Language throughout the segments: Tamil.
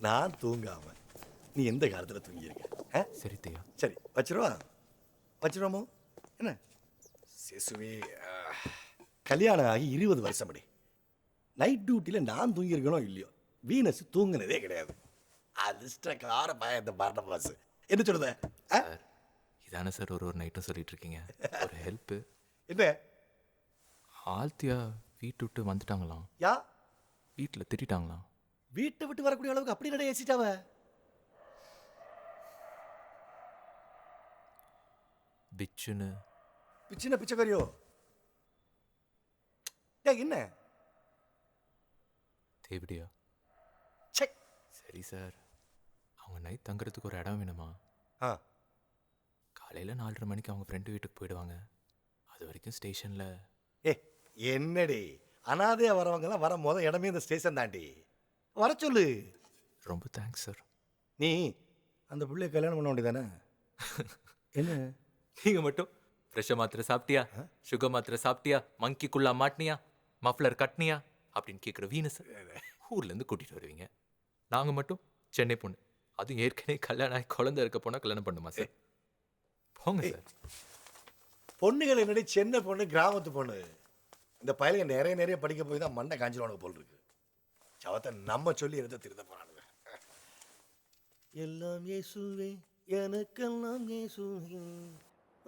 நான் தூங்காம நீ எந்த காலத்தில் தூங்கியிருக்க? சரி தியா. சரி வச்சிருவோமோ என்ன சிசுவே? கல்யாணம் ஆகி 20 வருஷம் அடி நைட் டியூட்டியில் நான் தூங்கியிருக்கனோ இல்லையோ, வீனஸ் தூங்கினதே கிடையாது. அதிர்ஷ்டக்கார பயந்த பாட்ட பாஸ். என்ன சொல்லுத? சார் இதானே சார் ஒரு நைட்டும் சொல்லிட்டு இருக்கீங்க. ஒரு ஹெல்ப்பு. என்ன? ஆல்த்தியா வீட்டு விட்டு வந்துட்டாங்களாம். யா வீட்டில் திட்டாங்களாம். வீட்டை விட்டு வரக்கூடிய அளவுக்கு அப்படி நடை ஏசிட்டாவ? பிச்சுன்னு பிச்சின பிச்சைக்காரியோ? என்ன தேவிடியா? சே. சரி சார், அவங்க நைட் தங்குறதுக்கு ஒரு இடம் வேணுமா? காலையில் 4:30 மணிக்கு அவங்க ஃப்ரெண்டு வீட்டுக்கு போயிடுவாங்க. அது வரைக்கும் ஸ்டேஷனில். என்னடி அனாதையா வரவங்கலாம் வர இடமே இந்த ஸ்டேஷன் தாண்டி. வர சொல்லு. ரொம்ப தேங்க்ஸ் சார். நீ அந்த பிள்ளைய கல்யாணம் பண்ண வேண்டியதானே? என்ன நீங்கள் மட்டும் ஃப்ரெஷ்ஷாக மாத்திரை சாப்பிட்டியா, சுகர் மாத்திரை சாப்பிட்டியா, மங்கிக்குள்ளா மாட்டினியா, மஃப்ளர் கட்டினியா அப்படின்னு கேட்குற வீனஸ் ஊர்லேருந்து கூட்டிகிட்டு வருவீங்க. நாங்கள் மட்டும் சென்னை பொண்ணு, அதுவும் ஏற்கனவே கல்யாணம் ஆகி குழந்தை இருக்க போனால் கல்யாணம் பண்ணுமா சார்? போங்க சார். பொண்ணுகள் என்னடி சென்னை பொண்ணு கிராமத்து பொண்ணு. இந்த பயலுங்க நிறைய படிக்க போய் தான் மண்டை காஞ்சிடுவானுங்க போல் இருக்கு. சவத்தை நம்ம சொல்லி எடுத்து திருத்த போறானுங்க. எல்லாம் இயேசுவே எனக்கெல்லாம் இயேசுவே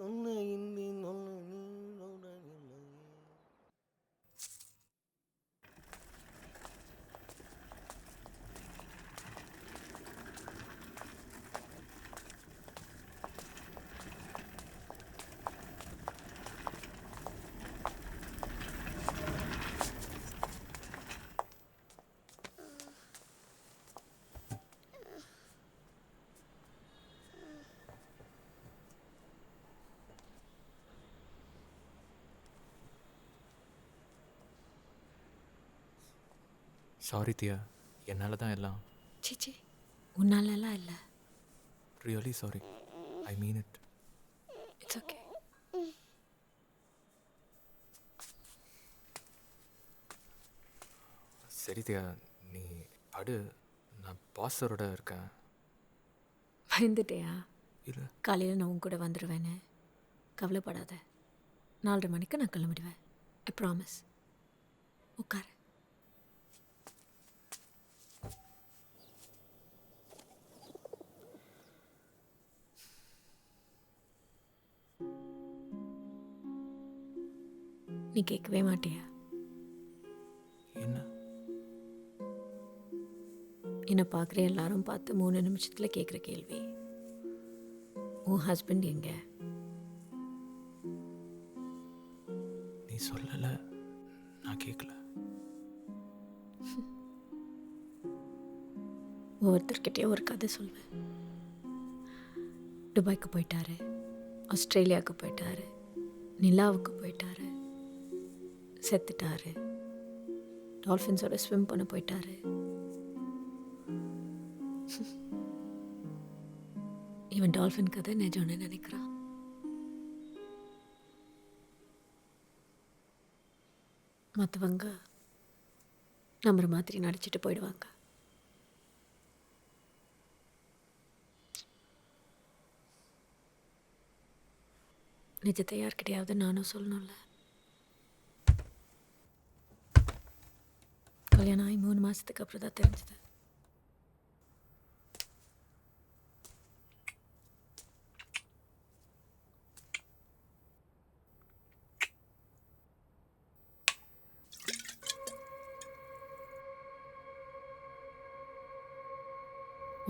உன்னை இன்னி நொல்லை நீ நொல்லை இல்லை. சாரி தியா, என்னால் தான் எல்லாம். சிச்சி, உன்னாலலாம் இல்லை. Really sorry, I mean it. It's okay. சரி தியா, நீ படு. நான் பாஸ்டரோட இருக்கேன். பயந்துட்டியா? இல்லை. காலையில் நான் உன் கூட வந்துடுவேன்னு கவலைப்படாத. 4:30 மணிக்கு நான் கிளம்பிடுவேன். I promise. உட்காரு. நீ கேட்கவே மாட்டியா? என்ன? என்னை பார்க்குற எல்லாரும் பார்த்து 3 நிமிஷத்தில் கேட்குற கேள்வி, உன் ஹஸ்பண்ட் எங்க? நீ சொல்லலை, நான் கேட்கல. ஒவ்வொருத்தர்கிட்டயும் ஒரு கதை சொல்வேன். துபாய்க்கு போயிட்டாரு, ஆஸ்திரேலியாவுக்கு போயிட்டாரு, நிலாவுக்கு போயிட்டாரு, செத்துட்டாரு, டால்ஃபின்ஸோட ஸ்விம் பண்ண போயிட்டாரு. இவன் டால்ஃபின் கதை நிஜம்னு நினைக்கிறான். மற்றவங்க நம்புற மாதிரி நடிச்சிட்டு போயிடுவாங்க. நிஜத்தை யார்கிட்டையாவது நானும் சொல்லணும்ல. கல்யாணம் ஆகி 3 மாதத்துக்கு அப்புறம் தான் தெரிஞ்சது.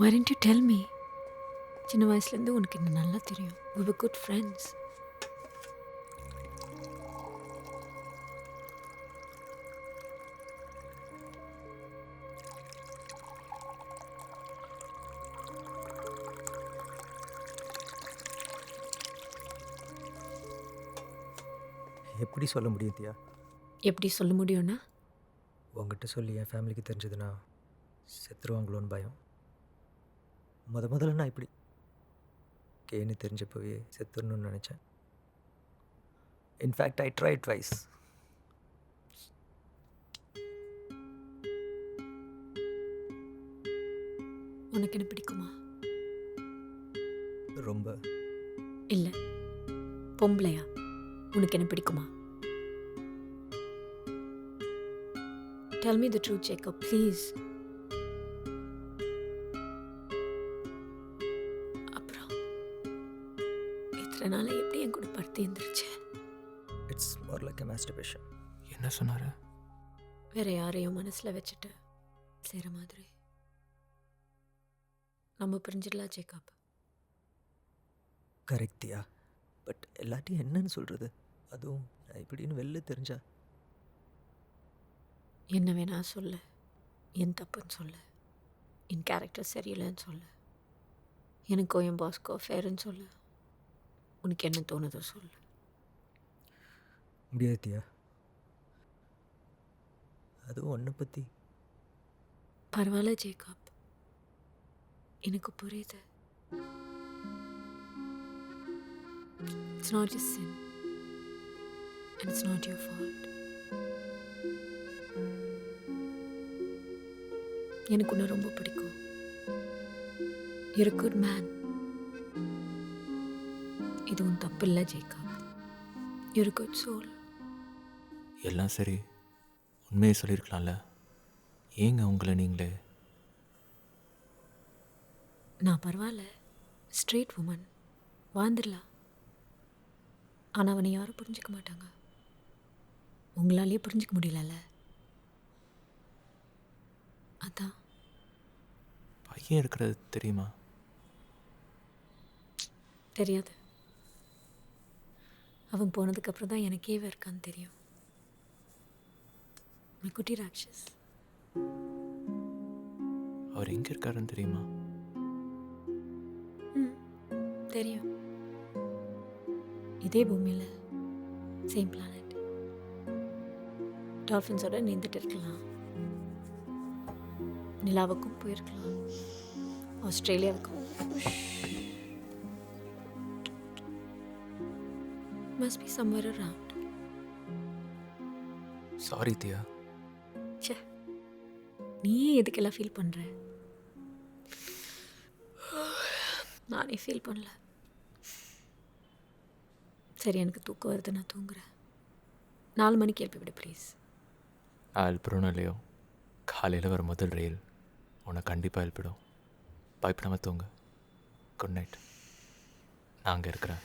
Why didn't you tell me? சின்ன வயசுலேருந்து உனக்கு என்ன நல்லா தெரியும். We were good friends. எப்படி சொல்ல முடியும் தியா? எப்படி சொல்ல முடியும்னா, உங்ககிட்ட சொல்லி என் ஃபேமிலிக்கு தெரிஞ்சதுன்னா செத்துருவாங்களோன்னு பயம். முதல்ல நான் இப்படி கேன்னு தெரிஞ்சப்போவே செத்துடணும்னு நினச்சேன். In fact I try twice. உனக்கு என்ன பிடிக்குமா? ரொம்ப. இல்லை, பொம்பளையா உனக்கு என்ன பிடிக்குமா? Tell me the truth Jacob, please. அப்புறம் இத்தனை நாளை எப்படி என் கூட படுத்து எழுந்திருச்சு? It's more like a masturbation. என்ன சொன்னாரு? வேற யாரையும் மனசில் வச்சுட்டு செய்கிற மாதிரி. நம்ம பிரிஞ்சிடலாம் ஜேக்கப். கரெக்டியா? பட் எல்லாத்தையும் என்னன்னு சொல்கிறது? அதுவும் நான் இப்படின்னு வெளில தெரிஞ்சா என்ன வேணா சொல்லு, என் தப்புன்னு சொல்லு, என் கேரக்டர் சரியில்லைன்னு சொல்லு, எனக்கோ என் பாஸ்க்கோ ஃபேருன்னு சொல்லு, உனக்கு என்ன தோணுதோ சொல்லு. முடியாதியா? அதுவும் ஒன்றை பற்றி. பரவாயில்ல ஜேக்கப், எனக்கு புரியுது. It's not your sin and it's not your fault. எனக்கு உன்னை ரொம்ப பிடிக்கும். You're a good man. இது உன் தப்பு இல்லை Jacob. You're a good soul. எல்லாம் சரி, உண்மையை சொல்லியிருக்கலாம்ல. ஏங்க உங்களை நீங்களே? நான் பரவாயில்ல, ஸ்ட்ரெயிட் உமன், வாழ்ந்துடலாம். ஆனால் அவனை யாரும் புரிஞ்சுக்க மாட்டாங்க. உங்களாலேயே புரிஞ்சுக்க முடியலல்ல, அதான். பையன் இருக்கிறது தெரியுமா? தெரியாது. அவன் போனதுக்கப்புறம் தான் எனக்கே இருக்கான்னு தெரியும். my குட்டி ராட்சஸ். அவர் எங்கே இருக்காருன்னு தெரியுமா? தெரியும். இதே பூமியில், சேம் பிளானட். டால்ஃபின்ஸோட நீந்துட்டு இருக்கலாம், நிலாவுக்கும் போயிருக்கலாம், ஆஸ்திரேலியாவுக்கும். Must be somewhere around. Sorry Diya. ச்சே, நீ எதுக்கெல்லாம் ஃபீல் பண்ணுற? நானே ஃபீல் பண்ணல. சரி, எனக்கு தூக்கம் வருது, நான் தூங்குறேன். 4 மணிக்கு எழுப்பி விடு ப்ளீஸ். எழுப்புறோன்னு இல்லையோ, காலையில் வர முதல் ரயில் உன்னை கண்டிப்பாக எழுப்பிடும். பயப்படாமல் தூங்க. Good night. நான் அங்கே இருக்கிறேன்.